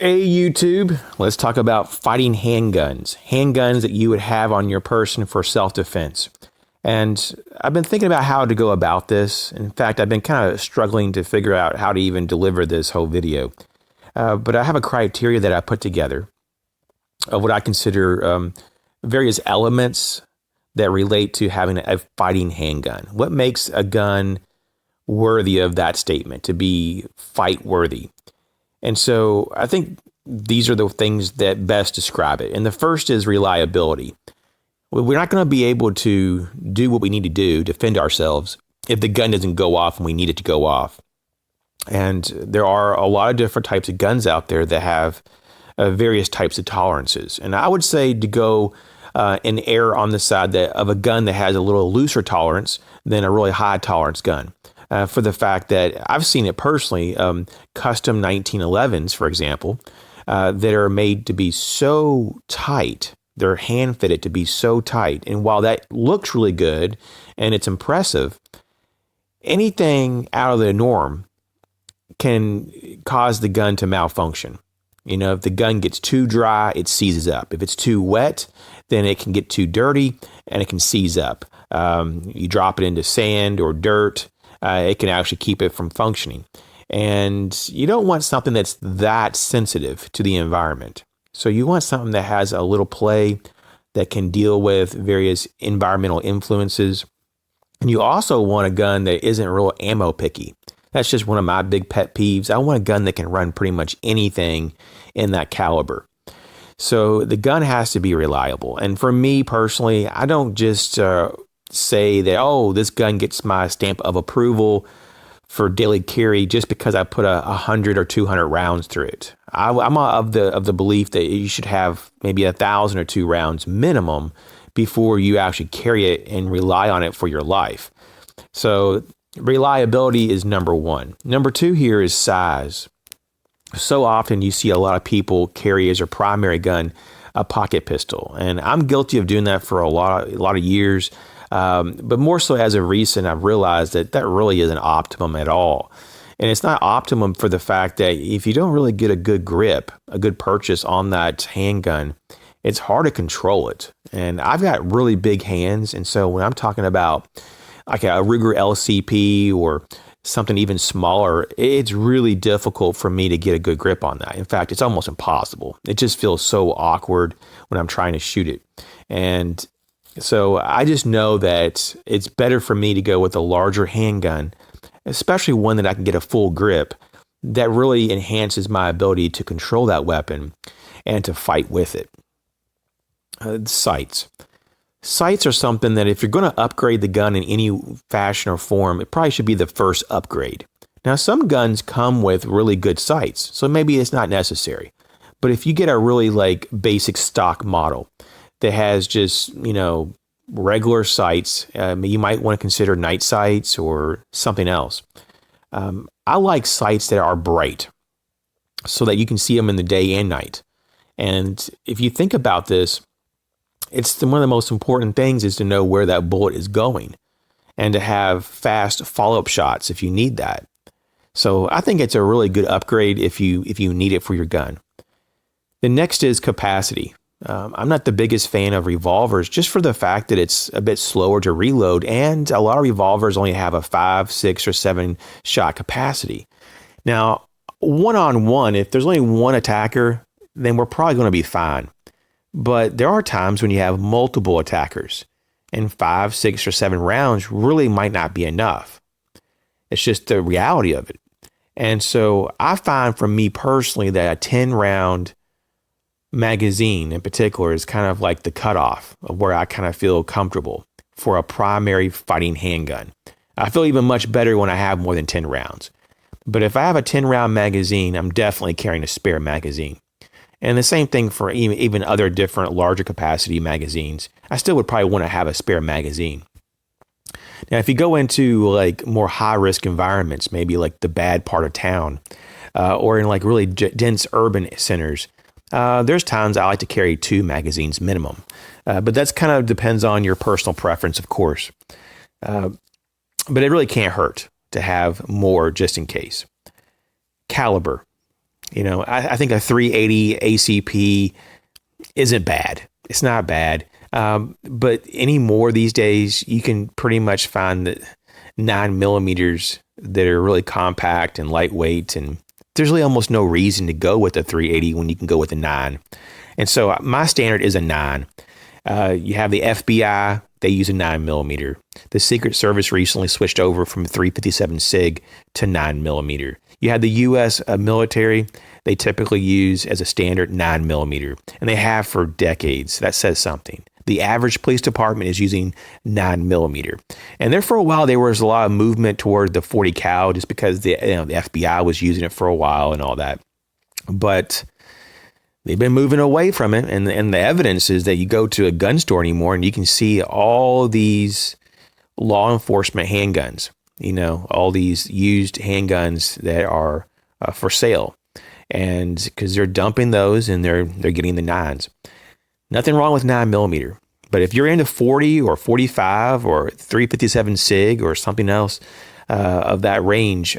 Hey YouTube, let's talk about fighting handguns. Handguns that you would have on your person for self-defense. And I've been thinking about how to go about this. In fact, I've been kind of struggling to figure out how to even deliver this whole video. But I have a criteria that I put together of what I consider various elements that relate to having a fighting handgun. What makes a gun worthy of that statement, to be fight worthy? And so I think these are the things that best describe it. And the first is reliability. We're not going to be able to do what we need to do, defend ourselves, if the gun doesn't go off and we need it to go off. And there are a lot of different types of guns out there that have various types of tolerances. And I would say to go and err on the side of a gun that has a little looser tolerance than a really high tolerance gun. For the fact that I've seen it personally, custom 1911s, for example, that are made to be so tight, they're hand fitted to be so tight. And while that looks really good and it's impressive, anything out of the norm can cause the gun to malfunction. You know, if the gun gets too dry, it seizes up. If it's too wet, then it can get too dirty and it can seize up. You drop it into sand or dirt, it can actually keep it from functioning. And you don't want something that's that sensitive to the environment. So you want something that has a little play, that can deal with various environmental influences. And you also want a gun that isn't real ammo picky. That's just one of my big pet peeves. I want a gun that can run pretty much anything in that caliber. So the gun has to be reliable. And for me personally, I don't just say that, oh, this gun gets my stamp of approval for daily carry just because I put 100 or 200 rounds through it. I'm of the belief that you should have maybe 1,000 or 2 rounds minimum before you actually carry it and rely on it for your life. So reliability is number one. Number two here is size. So often you see a lot of people carry as their primary gun a pocket pistol, and I'm guilty of doing that for a lot of years. But more so as of recent, I've realized that really isn't optimum at all. And it's not optimum for the fact that if you don't really get a good grip, a good purchase on that handgun, it's hard to control it. And I've got really big hands. And so when I'm talking about like a Ruger LCP or something even smaller, it's really difficult for me to get a good grip on that. In fact, it's almost impossible. It just feels so awkward when I'm trying to shoot it. And so I just know that it's better for me to go with a larger handgun, especially one that I can get a full grip that really enhances my ability to control that weapon and to fight with it. Sights. Sights are something that if you're going to upgrade the gun in any fashion or form, it probably should be the first upgrade. Now, some guns come with really good sights, so maybe it's not necessary. But if you get a really basic stock model that has just, regular sights, you might want to consider night sights or something else. I like sights that are bright so that you can see them in the day and night. And if you think about this, it's one of the most important things is to know where that bullet is going and to have fast follow-up shots if you need that. So I think it's a really good upgrade if you need it for your gun. The next is capacity. I'm not the biggest fan of revolvers just for the fact that it's a bit slower to reload, and a lot of revolvers only have a 5, 6, or 7 shot capacity. Now, one-on-one, if there's only one attacker, then we're probably going to be fine. But there are times when you have multiple attackers, and 5, 6, or 7 rounds really might not be enough. It's just the reality of it. And so I find for me personally that a 10-round magazine in particular is kind of like the cutoff of where I kind of feel comfortable for a primary fighting handgun. I feel even much better when I have more than 10 rounds. But if I have a 10-round magazine, I'm definitely carrying a spare magazine. And the same thing for even other different larger capacity magazines. I still would probably want to have a spare magazine. Now, if you go into more high-risk environments, maybe like the bad part of town, or in really dense urban centers, there's times I like to carry 2 magazines minimum. But that's kind of depends on your personal preference, of course. But it really can't hurt to have more just in case. Caliber. I think a 380 ACP isn't bad. It's not bad. But anymore these days, you can pretty much find that 9 millimeters that are really compact and lightweight. And there's really almost no reason to go with a 380 when you can go with a 9. And so my standard is a 9. You have the FBI, they use a 9 millimeter. The Secret Service recently switched over from 357 SIG to 9 millimeter. You have the U.S. Military, they typically use as a standard 9 millimeter, and they have for decades. That says something. The average police department is using 9 millimeter. And there for a while, there was a lot of movement toward the 40 cal just because the FBI was using it for a while and all that. But they've been moving away from it. And the evidence is that you go to a gun store anymore and you can see all these law enforcement handguns, all these used handguns that are for sale. And because they're dumping those and they're getting the 9s. Nothing wrong with 9 millimeter. But if you're into 40 or 45 or 357 SIG or something else of that range,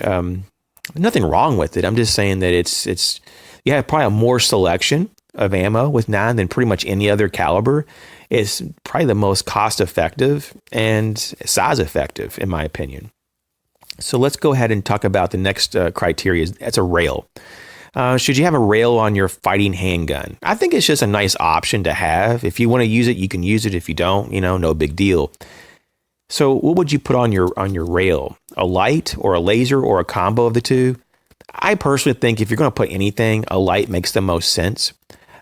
nothing wrong with it. I'm just saying that it's you have probably a more selection of ammo with 9 than pretty much any other caliber. It's probably the most cost effective and size effective, in my opinion. So let's go ahead and talk about the next criteria. That's a rail. Should you have a rail on your fighting handgun? I think it's just a nice option to have. If you want to use it, you can use it. If you don't, no big deal. So what would you put on your rail? A light or a laser or a combo of the two? I personally think if you're going to put anything, a light makes the most sense.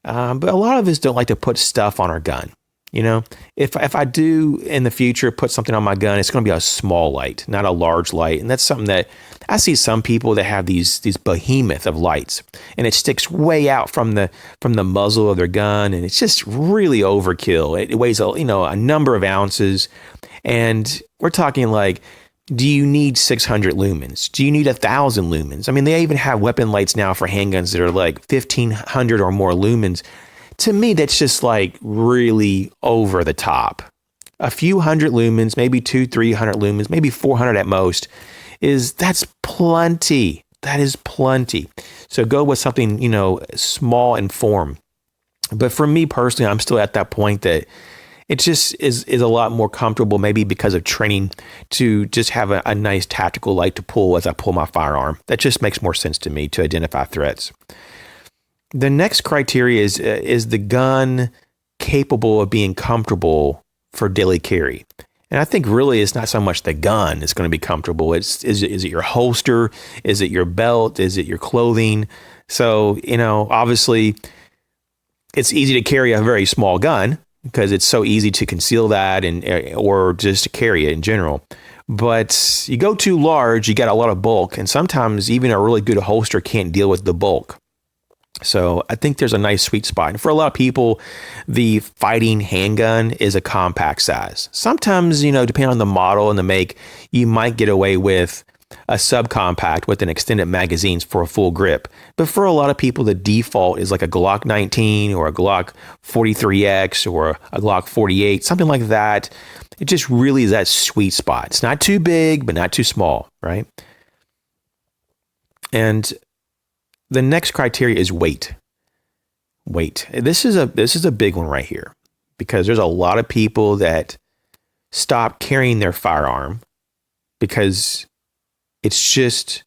But a lot of us don't like to put stuff on our gun. If I do in the future put something on my gun, it's going to be a small light, not a large light. And that's something that I see some people that have these behemoth of lights, and it sticks way out from the muzzle of their gun, and it's just really overkill. It weighs a number of ounces, and we're talking like, do you need 600 lumens? Do you need 1,000 lumens? I mean, they even have weapon lights now for handguns that are like 1,500 or more lumens. To me, that's just like really over the top. A few hundred lumens, maybe 200-300 lumens, maybe 400 at most, that's plenty. That is plenty. So go with something, small in form. But for me personally, I'm still at that point that it just is a lot more comfortable, maybe because of training, to just have a nice tactical light to pull as I pull my firearm. That just makes more sense to me to identify threats. The next criteria is the gun capable of being comfortable for daily carry. And I think really it's not so much the gun that's going to be comfortable. Is it your holster? Is it your belt? Is it your clothing? So, obviously it's easy to carry a very small gun because it's so easy to conceal that or just to carry it in general. But you go too large, you got a lot of bulk, and sometimes even a really good holster can't deal with the bulk. So I think there's a nice sweet spot. And for a lot of people, the fighting handgun is a compact size. Sometimes, depending on the model and the make, you might get away with a subcompact with an extended magazines for a full grip. But for a lot of people, the default is like a Glock 19 or a Glock 43X or a Glock 48, something like that. It just really is that sweet spot. It's not too big, but not too small, right? And the next criteria is weight. Weight. This is a big one right here, because there's a lot of people that stop carrying their firearm because it's just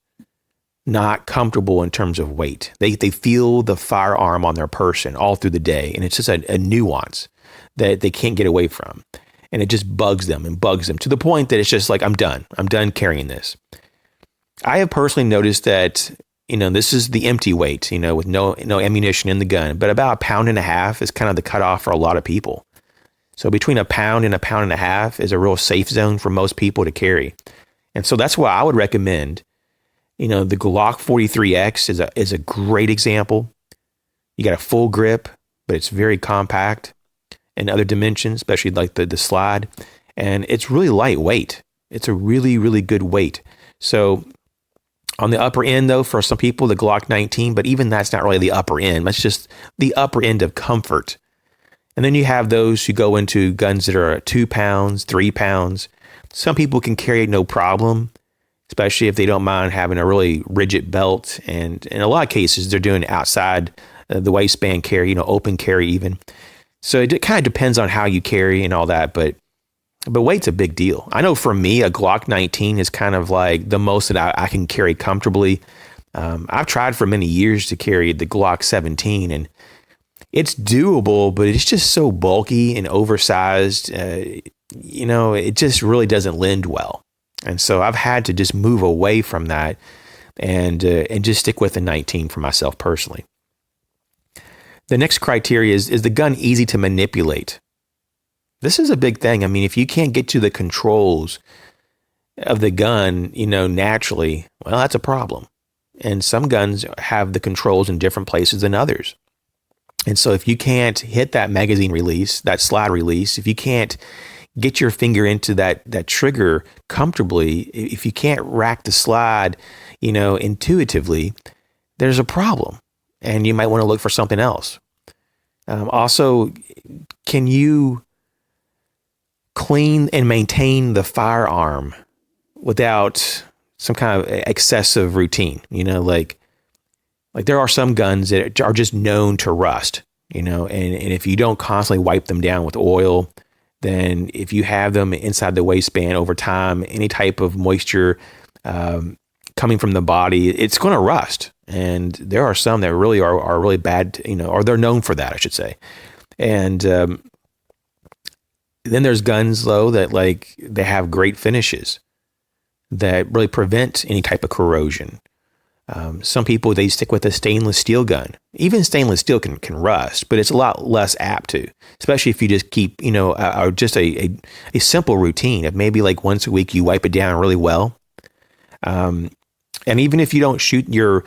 not comfortable in terms of weight. They feel the firearm on their person all through the day, and it's just a nuance that they can't get away from. And it just bugs them to the point that it's just like, I'm done carrying this. I have personally noticed that, this is the empty weight, with no ammunition in the gun, but about 1.5 pounds is kind of the cutoff for a lot of people. So between 1 pound and 1.5 pounds is a real safe zone for most people to carry. And so that's why I would recommend, the Glock 43X is a great example. You got a full grip, but it's very compact in other dimensions, especially like the slide. And it's really lightweight. It's a really, really good weight. So on the upper end, though, for some people, the Glock 19, but even that's not really the upper end. That's just the upper end of comfort. And then you have those who go into guns that are 2 pounds, 3 pounds. Some people can carry it no problem. especially if they don't mind having a really rigid belt. And in a lot of cases, they're doing outside the waistband carry, open carry even. So it kind of depends on how you carry and all that, but weight's a big deal. I know for me, a Glock 19 is kind of like the most that I can carry comfortably. I've tried for many years to carry the Glock 17, and it's doable, but it's just so bulky and oversized. It just really doesn't lend well. And so I've had to just move away from that and just stick with the 19 for myself personally. The next criteria is the gun easy to manipulate? This is a big thing. I mean, if you can't get to the controls of the gun, naturally, well, that's a problem. And some guns have the controls in different places than others. And so if you can't hit that magazine release, that slide release, if you can't get your finger into that trigger comfortably, if you can't rack the slide, intuitively, there's a problem. And you might want to look for something else. Also, can you clean and maintain the firearm without some kind of excessive routine? Like there are some guns that are just known to rust, and if you don't constantly wipe them down with oil, then if you have them inside the waistband over time, any type of moisture coming from the body, it's going to rust. And there are some that really are really bad, or they're known for that, I should say. And then there's guns, though, that they have great finishes that really prevent any type of corrosion. Some people, they stick with a stainless steel gun. Even stainless steel can rust, but it's a lot less apt to, especially if you just keep, just a simple routine of maybe once a week you wipe it down really well. And even if you don't shoot your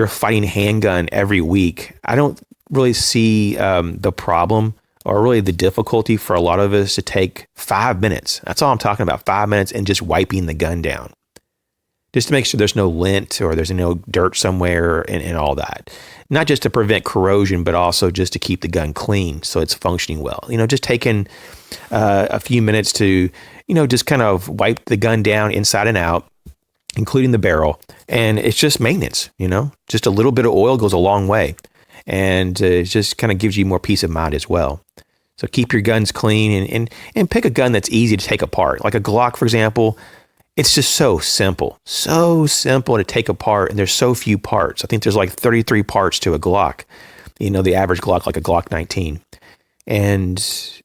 fighting handgun every week, I don't really see the problem or really the difficulty for a lot of us to take 5 minutes. That's all I'm talking about, 5 minutes and just wiping the gun down. Just to make sure there's no lint or there's no dirt somewhere and all that. Not just to prevent corrosion, but also just to keep the gun clean so it's functioning well. Just taking a few minutes to, just kind of wipe the gun down inside and out, including the barrel. And it's just maintenance, just a little bit of oil goes a long way. And it just kind of gives you more peace of mind as well. So keep your guns clean and pick a gun that's easy to take apart. Like a Glock, for example, it's just so simple to take apart. And there's so few parts. I think there's 33 parts to a Glock, the average Glock, like a Glock 19. And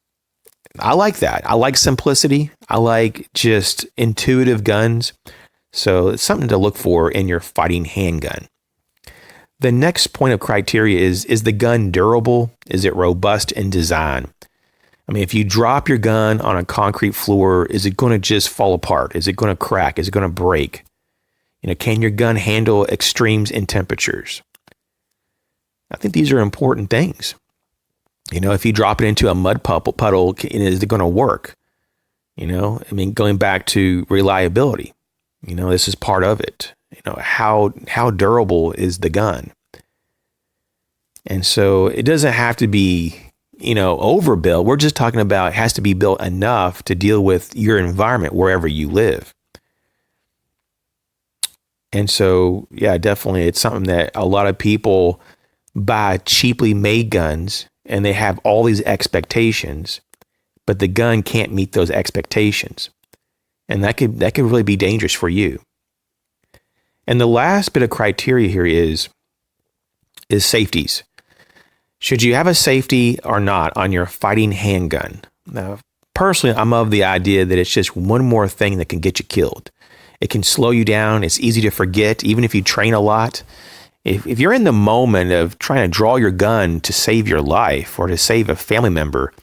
I like that. I like simplicity. I like just intuitive guns. So it's something to look for in your fighting handgun. The next point of criteria is the gun durable? Is it robust in design? I mean, if you drop your gun on a concrete floor, is it going to just fall apart? Is it going to crack? Is it going to break? Can your gun handle extremes in temperatures? I think these are important things. If you drop it into a mud puddle, is it going to work? Going back to reliability. This is part of it. How durable is the gun? And so it doesn't have to be, overbuilt. We're just talking about it has to be built enough to deal with your environment wherever you live. And so, yeah, definitely it's something that a lot of people buy cheaply made guns and they have all these expectations, but the gun can't meet those expectations. And that could really be dangerous for you. And the last bit of criteria here is safeties. Should you have a safety or not on your fighting handgun? Now, personally, I'm of the idea that it's just one more thing that can get you killed. It can slow you down. It's easy to forget, even if you train a lot. If you're in the moment of trying to draw your gun to save your life or to save a family member,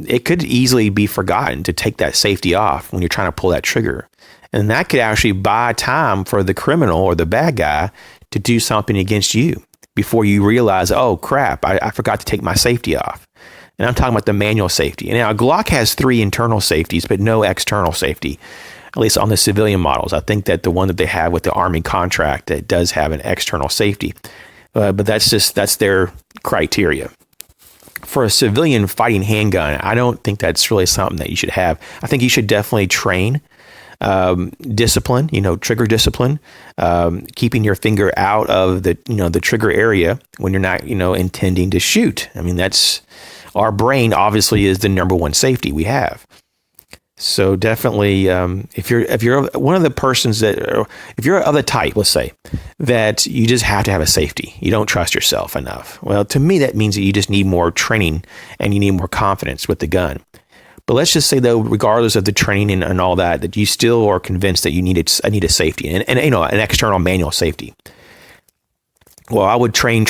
it could easily be forgotten to take that safety off when you're trying to pull that trigger. And that could actually buy time for the criminal or the bad guy to do something against you before you realize, oh crap, I forgot to take my safety off. And I'm talking about the manual safety. And now a Glock has 3 internal safeties, but no external safety, at least on the civilian models. I think that the one that they have with the Army contract, that does have an external safety. But that's their criteria. For a civilian fighting handgun, I don't think that's really something that you should have. I think you should definitely train discipline, trigger discipline, keeping your finger out of the trigger area when you're not, intending to shoot. I mean, that's our brain obviously is the number one safety we have. So definitely, if you're one of the persons if you're of the type, let's say, that you just have to have a safety, you don't trust yourself enough. Well, to me, that means that you just need more training and you need more confidence with the gun. But let's just say, though, regardless of the training and all that you still are convinced that I need a safety and an external manual safety. Well, I would train.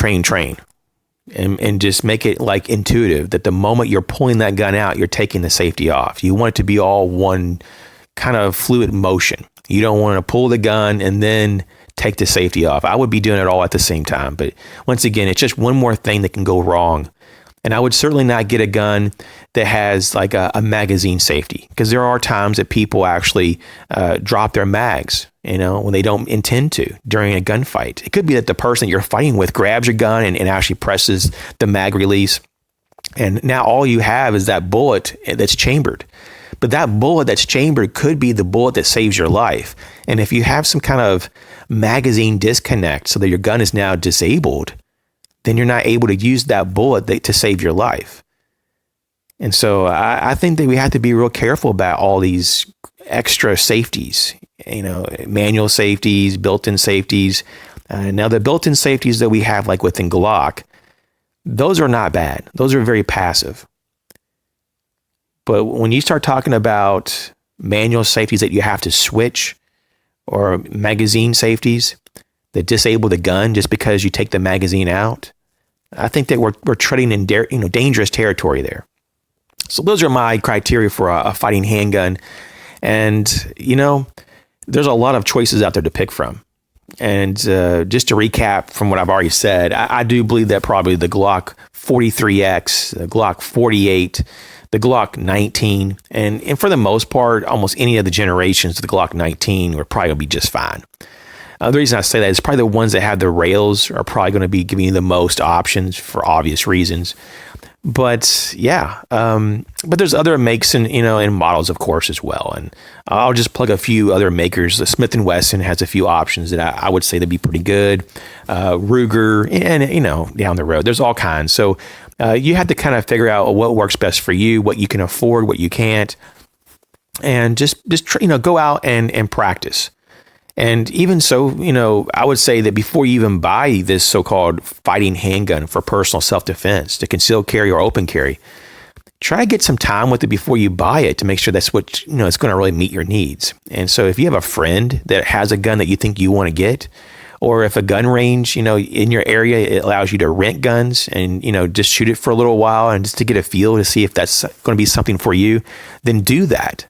And just make it like intuitive that the moment you're pulling that gun out, you're taking the safety off. You want it to be all one kind of fluid motion. You don't want to pull the gun and then take the safety off. I would be doing it all at the same time. But once again, it's just one more thing that can go wrong. And I would certainly not get a gun that has like a magazine safety, because there are times that people actually drop their mags, when they don't intend to during a gunfight. It could be that the person that you're fighting with grabs your gun and actually presses the mag release. And now all you have is that bullet that's chambered. But that bullet that's chambered could be the bullet that saves your life. And if you have some kind of magazine disconnect so that your gun is now disabled, then you're not able to use that bullet to save your life. And so I think that we have to be real careful about all these extra safeties, manual safeties, built-in safeties. Now, the built-in safeties that we have, like within Glock, those are not bad. Those are very passive. But when you start talking about manual safeties that you have to switch, or magazine safeties that disable the gun just because you take the magazine out, I think that we're treading in dangerous territory there. So those are my criteria for a fighting handgun. And, there's a lot of choices out there to pick from. And just to recap from what I've already said, I do believe that probably the Glock 43X, the Glock 48, the Glock 19, and for the most part, almost any of the generations of the Glock 19 would probably be just fine. The reason I say that is probably the ones that have the rails are probably going to be giving you the most options for obvious reasons. But yeah, but there's other makes and models, of course, as well. And I'll just plug a few other makers. The Smith & Wesson has a few options that I would say that'd be pretty good. Ruger, and down the road, there's all kinds. So you have to kind of figure out what works best for you, what you can afford, what you can't, and just go out and practice. And even so, I would say that before you even buy this so-called fighting handgun for personal self-defense, to conceal carry or open carry, try to get some time with it before you buy it to make sure that's what, it's going to really meet your needs. And so if you have a friend that has a gun that you think you want to get, or if a gun range, in your area, it allows you to rent guns and, just shoot it for a little while and just to get a feel to see if that's going to be something for you, then do that.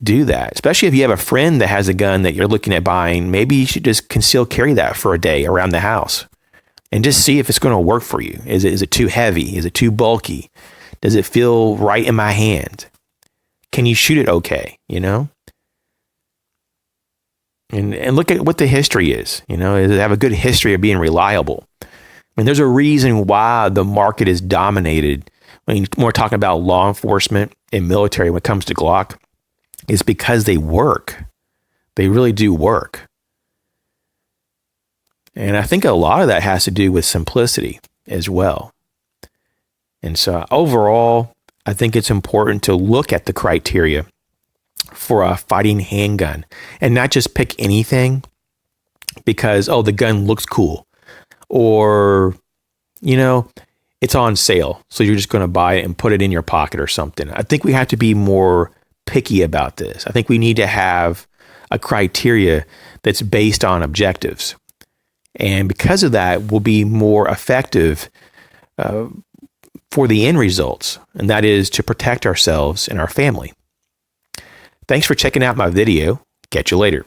Do that, especially if you have a friend that has a gun that you're looking at buying. Maybe you should just conceal carry that for a day around the house and just see if it's going to work for you. Is it too heavy? Is it too bulky? Does it feel right in my hand? Can you shoot it okay? And look at what the history is. Does it have a good history of being reliable? I mean, there's a reason why the market is dominated when we're talking about law enforcement and military when it comes to Glock. Is because they work. They really do work. And I think a lot of that has to do with simplicity as well. And so overall, I think it's important to look at the criteria for a fighting handgun and not just pick anything because, the gun looks cool, or, it's on sale. So you're just going to buy it and put it in your pocket or something. I think we have to be more picky about this. I think we need to have a criteria that's based on objectives. And because of that, we'll be more effective for the end results, and that is to protect ourselves and our family. Thanks for checking out my video. Catch you later.